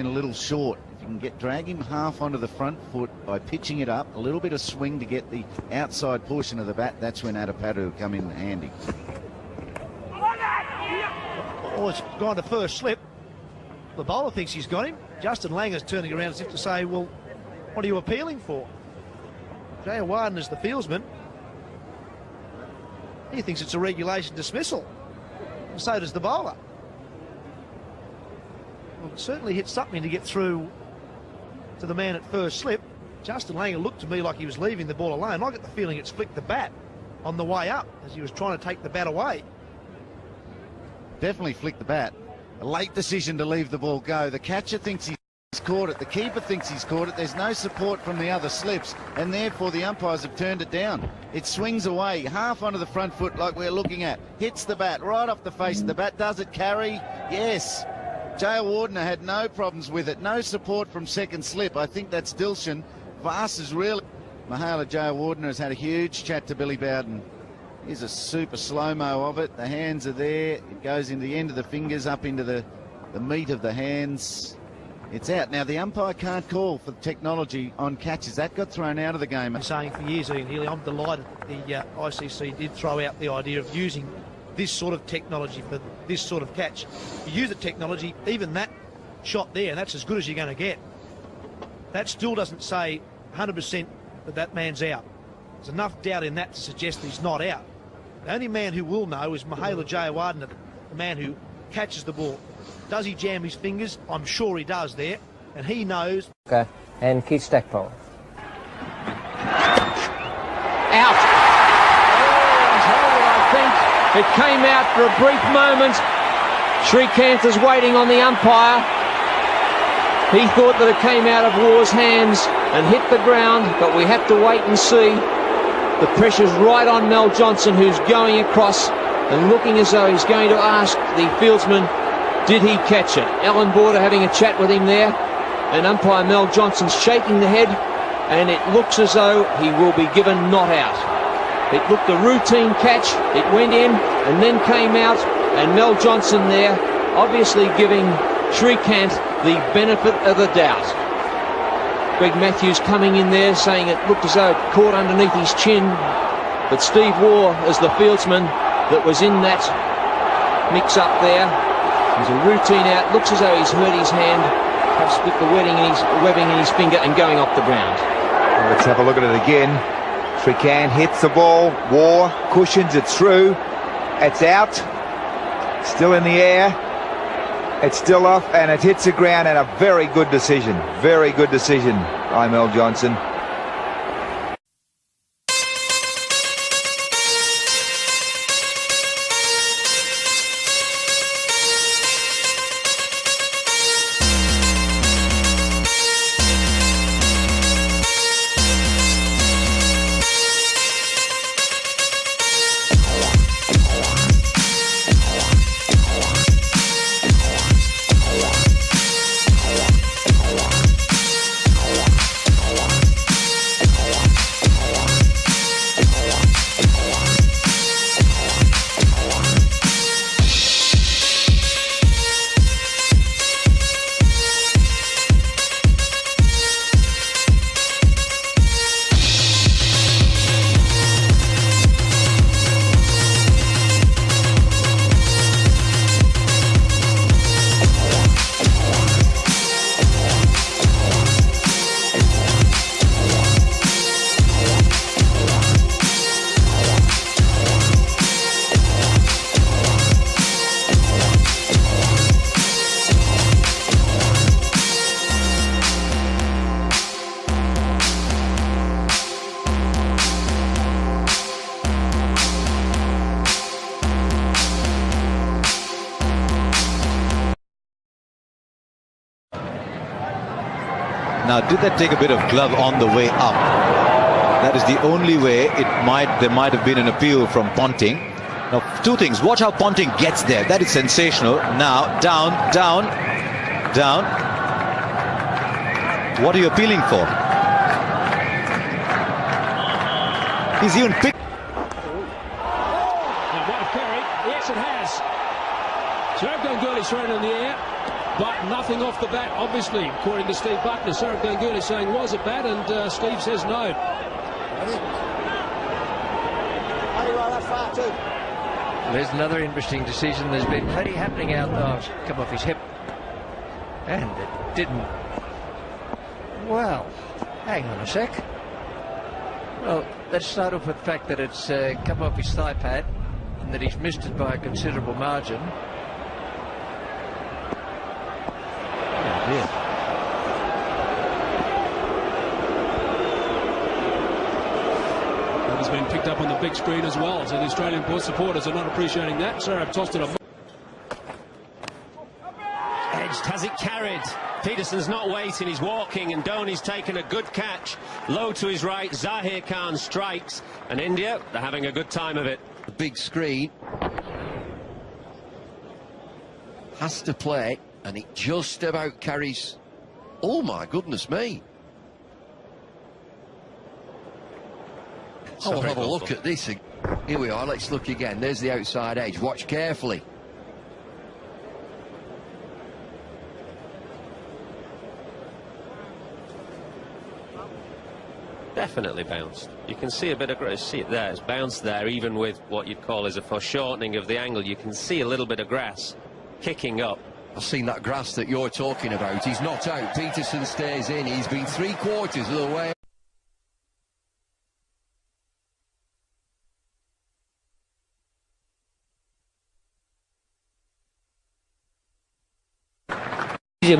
been a little short. If you can drag him half onto the front foot by pitching it up, a little bit of swing to get the outside portion of the bat, that's when Adapatu will come in handy. Oh, it's gone to first slip. The bowler thinks he's got him. Justin Langer's turning around as if to say, well, what are you appealing for? Jayawarden is the fieldsman. He thinks it's a regulation dismissal. And so does the bowler. Well, it certainly hit something to get through to the man at first slip. Justin Langer looked to me like he was leaving the ball alone. I get the feeling it's flicked the bat on the way up as he was trying to take the bat away. Definitely flicked the bat. A late decision to leave the ball go. The catcher thinks he's caught it. The keeper thinks he's caught it. There's no support from the other slips, and therefore the umpires have turned it down. It swings away, half onto the front foot like we're looking at. Hits the bat right off the face of the bat. Does it carry? Yes. Jayawarden had no problems with it. No support from second slip. I think that's Dilshan. Vass is really... Mahala Jayawarden has had a huge chat to Billy Bowden. Here's a super slow-mo of it. The hands are there. It goes in the end of the fingers, up into the meat of the hands. It's out. Now, the umpire can't call for technology on catches. That got thrown out of the game. I'm saying for years, Ian Healy, I'm delighted that the ICC did throw out the idea of using this sort of technology for this sort of catch. You use the technology, even that shot there, and that's as good as you're going to get. That still doesn't say 100% that that man's out. There's enough doubt in that to suggest that he's not out. The only man who will know is Mahala Jayawarden, the man who catches the ball. Does he jam his fingers? I'm sure he does there, and he knows. Okay, and Keith Stackpole. Out. I think it came out for a brief moment. Shrikant is waiting on the umpire. He thought that it came out of War's hands and hit the ground, but we have to wait and see. The pressure's right on Mel Johnson, who's going across and looking as though he's going to ask the fieldsman, did he catch it? Alan Border having a chat with him there, and umpire Mel Johnson's shaking the head, and it looks as though he will be given not out. It looked a routine catch, it went in and then came out, and Mel Johnson there obviously giving Shrikant the benefit of the doubt. Greg Matthews coming in there saying it looked as though it caught underneath his chin, but Steve Waugh is the fieldsman that was in that mix-up there. There's a routine out, looks as though he's hurt his hand, perhaps split the webbing in his finger and going off the ground. Well, let's have a look at it again. Shrikant hits the ball, Waugh cushions it through, it's out, still in the air. It's still off, and it hits the ground, and a very good decision by Mel Johnson. Now, did that take a bit of glove on the way up? That is the only way there might have been an appeal from Ponting. Now, two things. Watch how Ponting gets there. That is sensational. Now, down. What are you appealing for? He's even picked. Yes, it has. So I've gone goal, he's thrown in the air. but nothing off the bat, obviously, according to Steve Buckner. Sarah Ganguly saying, was it bad? And Steve says no. There's another interesting decision. There's been plenty happening out there. Come off his hip. And it didn't. Well, hang on a sec. Well, let's start off with the fact that it's come off his thigh pad and that he's missed it by a considerable margin. Oh dear. That has been picked up on the big screen as well, so the Australian board supporters are not appreciating that. So I've tossed it up. Edged, has it carried? Peterson's not waiting, he's walking, and Dhoni's taken a good catch. Low to his right, Zahir Khan strikes, and India, they're having a good time of it. The big screen has to play, and it just about carries. Oh my goodness me. I'll have a look at this. Here we are, let's look again. There's the outside edge. Watch carefully. Definitely bounced. You can see a bit of, see it there, it's bounced there, even with what you'd call as a foreshortening of the angle. You can see a little bit of grass kicking up. I've seen that grass that you're talking about. He's not out. Peterson stays in. He's been 3/4 of the way.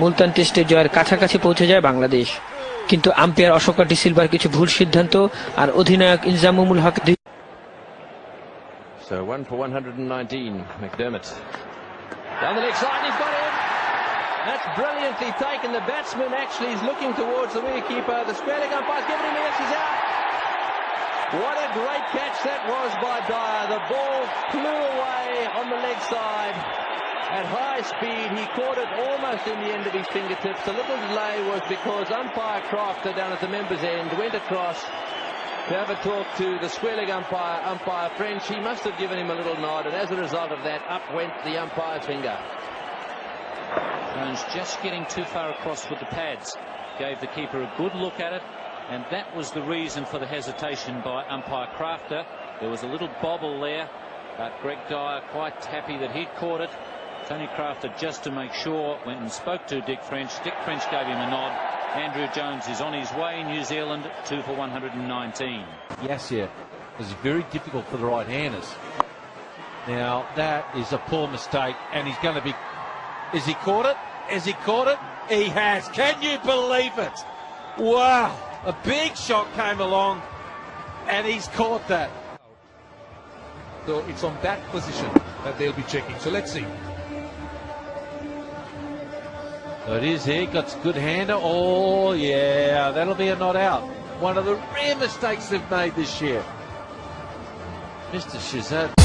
Multan টেস্টে জয়ের কাছাকাছি পৌঁছে যায় বাংলাদেশ, কিন্তু umpire Ashoka D silver কিছু ভুল সিদ্ধান্ত আর অধিনায়ক ইনজামুল হক। So 1 for 119, McDermott. Down the leg side, he's got him. That's brilliantly taken. The batsman actually is looking towards the wicketkeeper. The square-leg umpire's given him a yes, he's out. What a great catch that was by Dyer. The ball flew away on the leg side. At high speed, he caught it almost in the end of his fingertips. A little delay was because umpire Crafter down at the members' end went across to have a talk to the square-leg umpire, umpire French. He must have given him a little nod, and as a result of that, up went the umpire's finger. Jones just getting too far across with the pads gave the keeper a good look at it, and that was the reason for the hesitation by umpire Crafter. There was a little bobble there, but Greg Dyer quite happy that he'd caught it. Tony Crafter, just to make sure, went and spoke to Dick French. Dick French gave him a nod. Andrew Jones is on his way. New Zealand 2 for 119. Yes, yeah. It was very difficult for the right-handers. Now, that is a poor mistake, and he's going to be... Has he caught it? Has he caught it? He has. Can you believe it? Wow. A big shot came along, and he's caught that. So it's on that position that they'll be checking. So let's see. So it is here, got good hander. Oh, yeah, that'll be a not out. One of the rare mistakes they've made this year. Mr. Shazad.